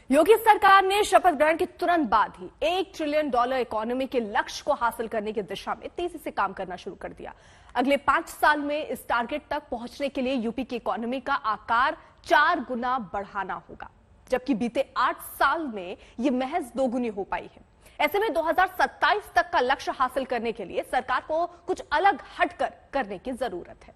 योगी सरकार ने शपथ ग्रहण के तुरंत बाद ही $1 ट्रिलियन इकोनॉमी के लक्ष्य को हासिल करने की दिशा में तेजी से काम करना शुरू कर दिया। अगले 5 साल में इस टारगेट तक पहुंचने के लिए यूपी की इकोनॉमी का आकार 4 गुना बढ़ाना होगा, जबकि बीते 8 साल में यह महज 2 गुनी हो पाई है। ऐसे में 2027 तक का लक्ष्य हासिल करने के लिए सरकार को कुछ अलग हटकर करने की जरूरत है।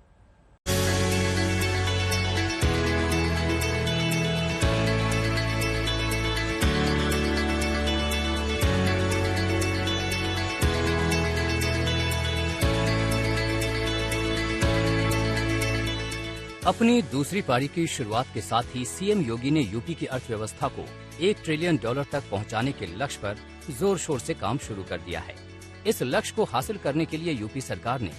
अपनी दूसरी पारी की शुरुआत के साथ ही सीएम योगी ने यूपी की अर्थव्यवस्था को $1 ट्रिलियन तक पहुंचाने के लक्ष्य पर जोर शोर से काम शुरू कर दिया है। इस लक्ष्य को हासिल करने के लिए यूपी सरकार ने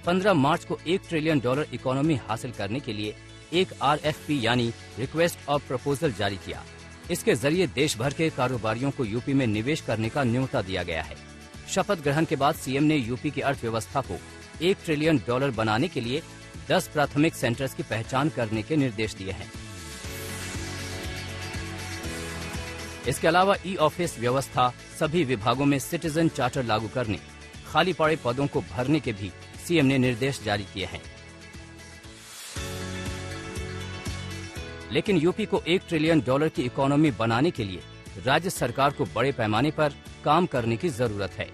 15 मार्च को $1 ट्रिलियन इकोनॉमी हासिल करने के लिए एक RFP यानी रिक्वेस्ट ऑफ प्रपोजल जारी किया। इसके जरिए देश भर के कारोबारियों को यूपी में निवेश करने का न्योता दिया गया है। शपथ ग्रहण के बाद सीएम ने यूपी की अर्थव्यवस्था को $1 ट्रिलियन बनाने के लिए 10 प्राथमिक सेंटर्स की पहचान करने के निर्देश दिए हैं। इसके अलावा ई ऑफिस व्यवस्था, सभी विभागों में सिटीजन चार्टर लागू करने, खाली पड़े पदों को भरने के भी सीएम ने निर्देश जारी किए हैं। लेकिन यूपी को $1 ट्रिलियन की इकोनॉमी बनाने के लिए राज्य सरकार को बड़े पैमाने पर काम करने की जरूरत है।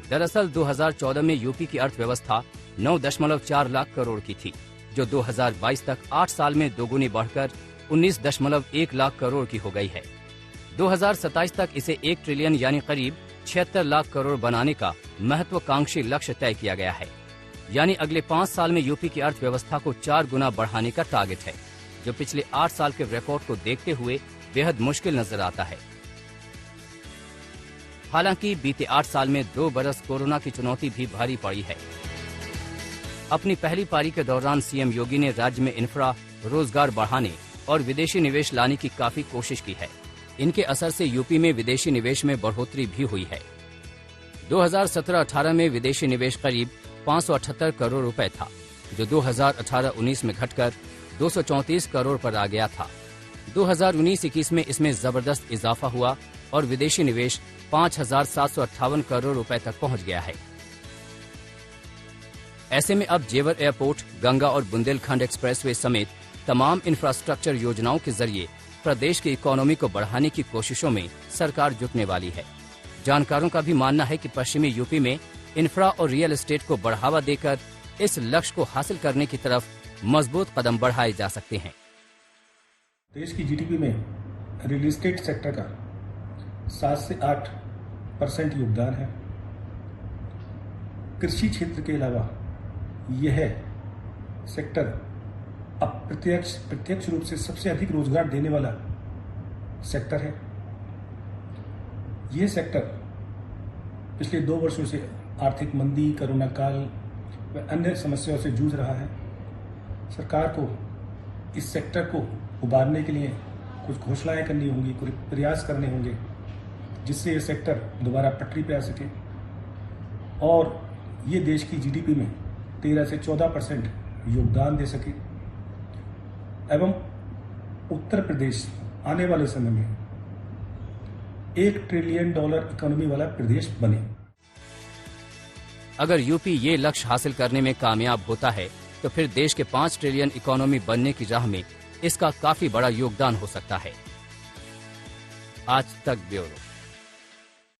दरअसल 2014 में यूपी की अर्थव्यवस्था 9.4 लाख करोड़ की थी, जो 2022 तक 8 साल में दोगुनी बढ़कर 19.1 लाख करोड़ की हो गई है। 2027 तक इसे 1 ट्रिलियन यानी करीब 76 लाख करोड़ बनाने का महत्वाकांक्षी लक्ष्य तय किया गया है। यानी अगले 5 साल में यूपी की अर्थव्यवस्था को 4 गुना बढ़ाने का टारगेट है, जो पिछले 8 साल के रिकॉर्ड को देखते हुए बेहद मुश्किल नजर आता है। हालांकि बीते 8 साल में 2 बरस कोरोना की चुनौती भी भारी पड़ी है। अपनी पहली पारी के दौरान सीएम योगी ने राज्य में इंफ्रा, रोजगार बढ़ाने और विदेशी निवेश लाने की काफी कोशिश की है। इनके असर से यूपी में विदेशी निवेश में बढ़ोतरी भी हुई है। 2017-18 में विदेशी निवेश करीब 578 करोड़ रुपए था, जो 2018-19 में घटकर 234 करोड़ पर आ गया था। 2019-21 में इसमें जबरदस्त इजाफा हुआ और विदेशी निवेश 5,758 करोड़ रुपए तक पहुंच गया है। ऐसे में अब जेवर एयरपोर्ट, गंगा और बुंदेलखंड एक्सप्रेसवे समेत तमाम इंफ्रास्ट्रक्चर योजनाओं के जरिए प्रदेश की इकोनॉमी को बढ़ाने की कोशिशों में सरकार जुटने वाली है। जानकारों का भी मानना है कि पश्चिमी यूपी में इंफ्रा और रियल एस्टेट को बढ़ावा देकर इस लक्ष्य को हासिल करने की तरफ मजबूत कदम बढ़ाए जा सकते हैं। देश की जीडीपी में रियल एस्टेट सेक्टर का 7 से 8% योगदान है। कृषि क्षेत्र के अलावा यह सेक्टर अब प्रत्यक्ष रूप से सबसे अधिक रोजगार देने वाला सेक्टर है। यह सेक्टर पिछले 2 वर्षों से आर्थिक मंदी, कोरोना काल व अन्य समस्याओं से जूझ रहा है। सरकार को इस सेक्टर को उबारने के लिए कुछ घोषणाएं करनी होंगी, कुछ प्रयास करने होंगे, जिससे यह सेक्टर दोबारा पटरी पर आ सके और ये देश की जीडीपी में 13 से 14% योगदान दे सके एवं उत्तर प्रदेश आने वाले समय में $1 ट्रिलियन इकोनॉमी वाला प्रदेश बने। अगर यूपी ये लक्ष्य हासिल करने में कामयाब होता है तो फिर देश के 5 ट्रिलियन इकोनॉमी बनने की राह में इसका काफी बड़ा योगदान हो सकता है। आज तक ब्यूरो।